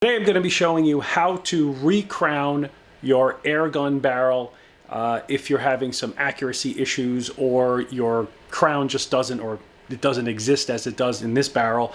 Today I'm going to be showing you how to recrown your Airgun barrel if you're having some accuracy issues or your crown just doesn't, or it doesn't exist as it does in this barrel.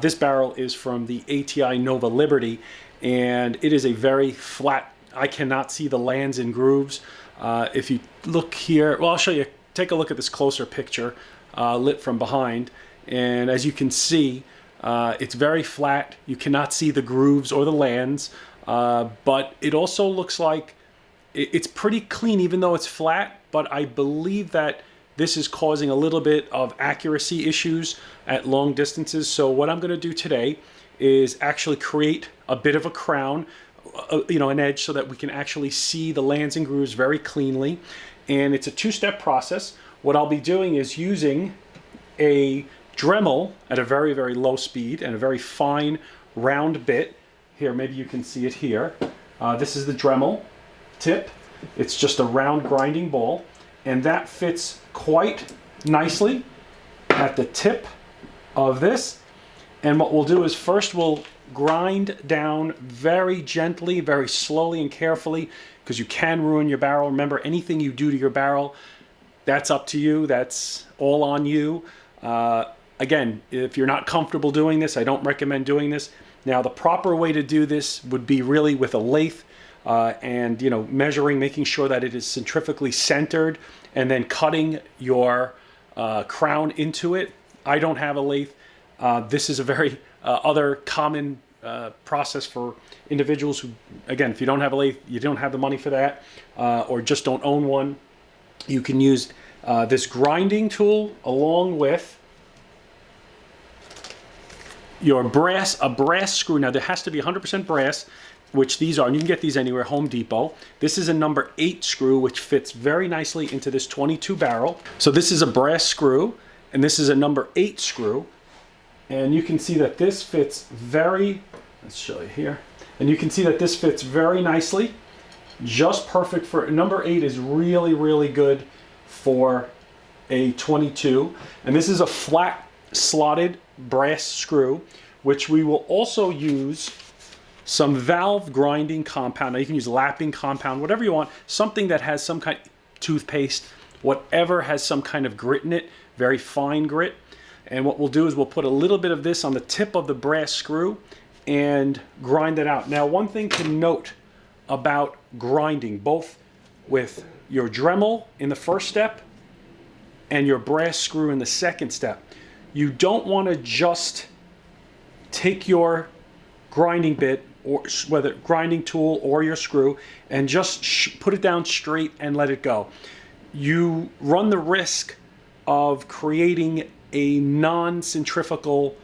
This barrel is from the ATI Nova Liberty, and it is a very flat, I cannot see the lands and grooves. If you look here, well, I'll show you, take a look at this closer picture lit from behind, and as you can see, it's very flat. You cannot see the grooves or the lands, but it also looks like it's pretty clean even though it's flat, but I believe that this is causing a little bit of accuracy issues at long distances. So what I'm going to do today is actually create a bit of a crown, an edge, so that we can actually see the lands and grooves very cleanly. And it's a two-step process. What I'll be doing is using a Dremel at a very, very low speed and a very fine round bit. Here, maybe you can see it here. This is the Dremel tip. It's just a round grinding ball, and that fits quite nicely at the tip of this. And what we'll do is first we'll grind down very gently, very slowly and carefully, because you can ruin your barrel. Remember, anything you do to your barrel, that's up to you. That's all on you. Again, if you're not comfortable doing this, I don't recommend doing this. Now, the proper way to do this would be really with a lathe and measuring, making sure that it is centrifugally centered, and then cutting your crown into it. I don't have a lathe. This is a very other common process for individuals who, again, if you don't have a lathe, you don't have the money for that, or just don't own one. You can use this grinding tool along with your a brass screw. Now, there has to be 100% brass, which these are, and you can get these anywhere, Home Depot. This is a number 8 screw, which fits very nicely into this 22 barrel. So this is a brass screw, and this is a number 8 screw. And you can see that this fits let's show you here. And you can see that this fits very nicely, just perfect for, number 8 is really, really good for a 22. And this is a flat slotted brass screw, which we will also use some valve grinding compound. Now, you can use lapping compound, whatever you want, something that has some kind of toothpaste, whatever has some kind of grit in it, very fine grit. And what we'll do is we'll put a little bit of this on the tip of the brass screw and grind it out. Now, one thing to note about grinding, both with your Dremel in the first step and your brass screw in the second step, you don't want to just take your grinding bit, or whether grinding tool or your screw, and just put it down straight and let it go. You run the risk of creating a non-centrifugal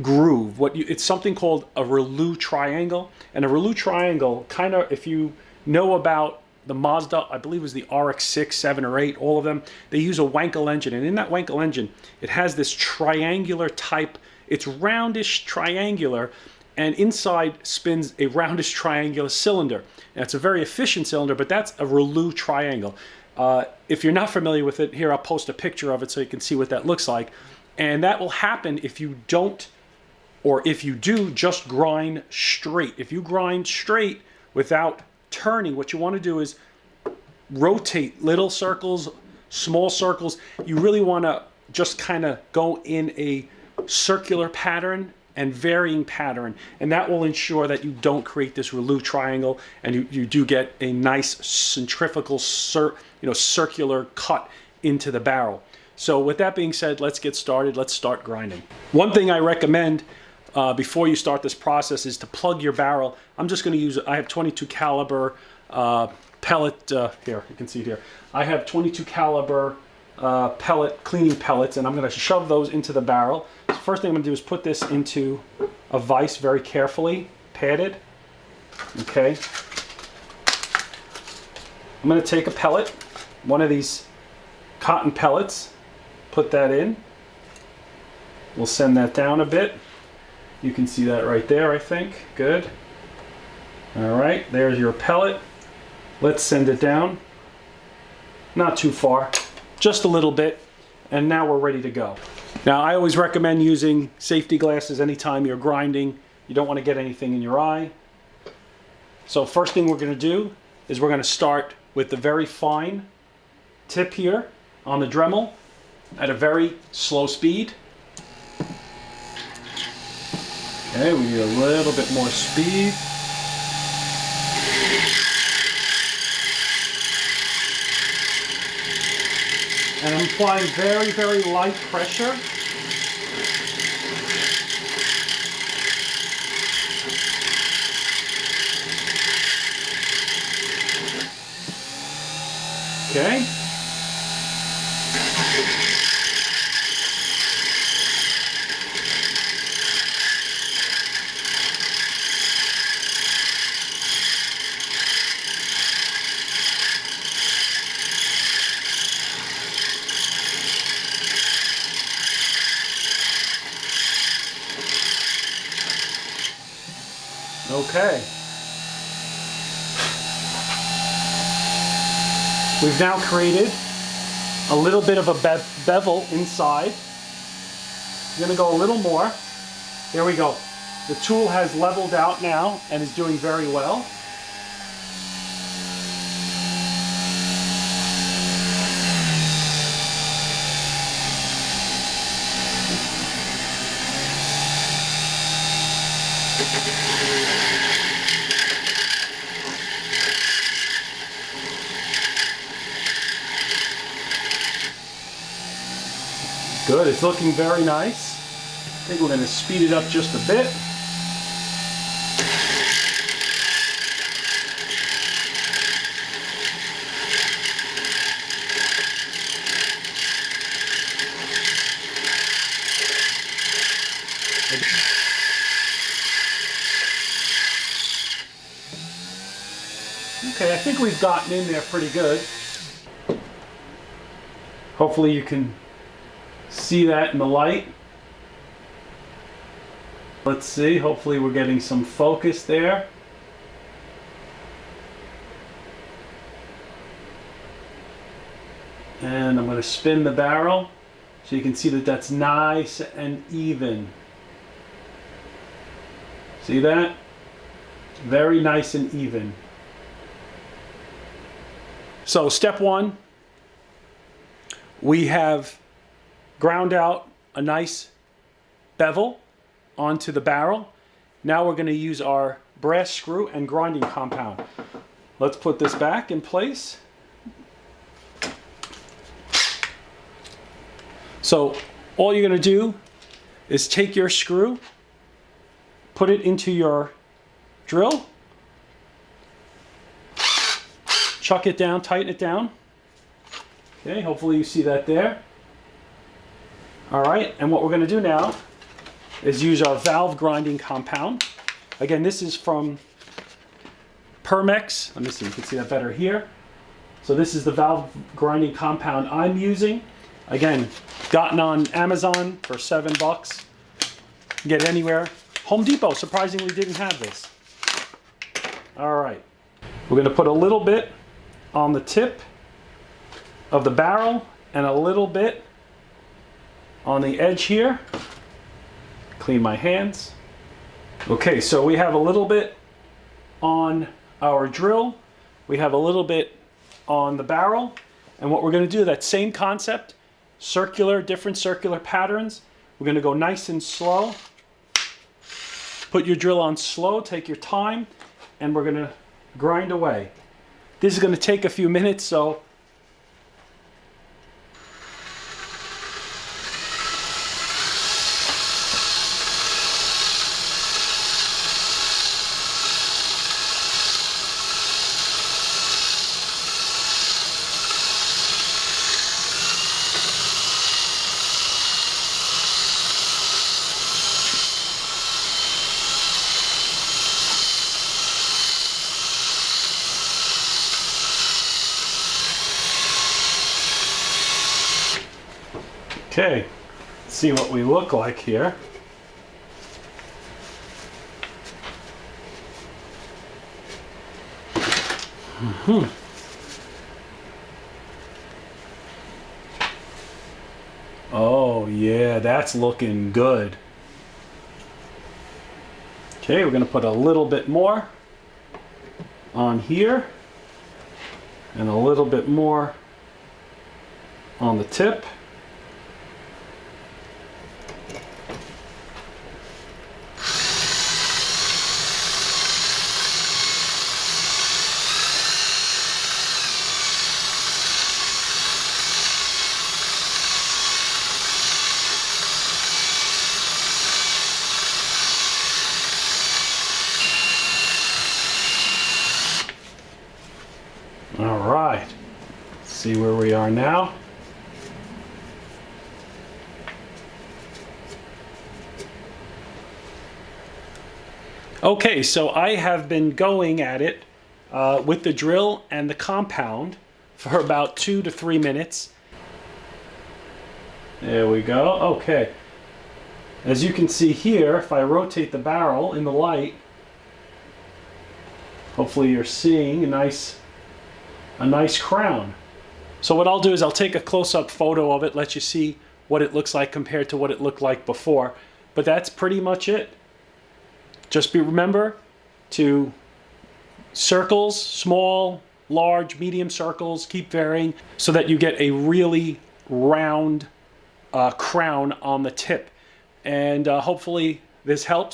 groove. It's something called a Rouleau triangle. And a Rouleau triangle, kind of, if you know about the Mazda, I believe it was the RX-6, 7, or 8, all of them, they use a Wankel engine. And in that Wankel engine, it has this triangular type, it's roundish triangular, and inside spins a roundish triangular cylinder. And it's a very efficient cylinder, but that's a Rouleau triangle. If you're not familiar with it, here I'll post a picture of it so you can see what that looks like. And that will happen if you don't, or if you do, just grind straight. If you grind straight without turning, what you want to do is rotate little circles, small circles. You really want to just kind of go in a circular pattern and varying pattern, and that will ensure that you don't create this Rouleau triangle, and you do get a nice centrifugal circular cut into the barrel. So with that being said, let's get started. Let's start grinding. One thing I recommend before you start this process is to plug your barrel. I'm just going to use, I have 22 caliber pellet, here, you can see it here. I have 22 caliber cleaning pellets, and I'm going to shove those into the barrel. So first thing I'm going to do is put this into a vise very carefully, padded. Okay. I'm going to take a pellet, one of these cotton pellets, put that in. We'll send that down a bit. You can see that right there, I think. Good. All right, there's your pellet. Let's send it down. Not too far, just a little bit. And now we're ready to go. Now, I always recommend using safety glasses anytime you're grinding You don't want to get anything in your eye. So first thing we're going to do is we're going to start with the very fine tip here on the Dremel at a very slow speed. Okay, we need a little bit more speed. And I'm applying very, very light pressure. Okay. Okay. We've now created a little bit of a bevel inside. I'm going to go a little more. There we go. The tool has leveled out now and is doing very well. Good, it's looking very nice. I think we're going to speed it up just a bit. Okay, I think we've gotten in there pretty good. Hopefully you can see that in the light. Let's see, hopefully we're getting some focus there. And I'm going to spin the barrel so you can see that that's nice and even. See that? Very nice and even. So step one, we have ground out a nice bevel onto the barrel. Now we're going to use our brass screw and grinding compound. Let's put this back in place. So all you're going to do is take your screw, put it into your drill, chuck it down, tighten it down. Okay, hopefully you see that there. All right, and what we're going to do now is use our valve grinding compound. Again, this is from Permex. Let me see, you can see that better here. So this is the valve grinding compound I'm using. Again, gotten on Amazon for $7. Get anywhere. Home Depot surprisingly didn't have this. All right, we're going to put a little bit on the tip of the barrel and a little bit on the edge here. Clean my hands. Okay, so we have a little bit on our drill. We have a little bit on the barrel. And what we're going to do, that same concept, circular, different circular patterns. We're going to go nice and slow. Put your drill on slow, take your time, and we're going to grind away. This is going to take a few minutes, so okay, let's see what we look like here. Oh yeah, that's looking good. Okay, we're going to put a little bit more on here and a little bit more on the tip. All right, let's see where we are now. Okay, so I have been going at it with the drill and the compound for about 2 to 3 minutes. There we go. Okay. As you can see here, if I rotate the barrel in the light, hopefully you're seeing a nice crown. So what I'll do is I'll take a close-up photo of it, let you see what it looks like compared to what it looked like before. But that's pretty much it. Just remember to circles, small, large, medium circles, keep varying so that you get a really round crown on the tip. And hopefully this helps.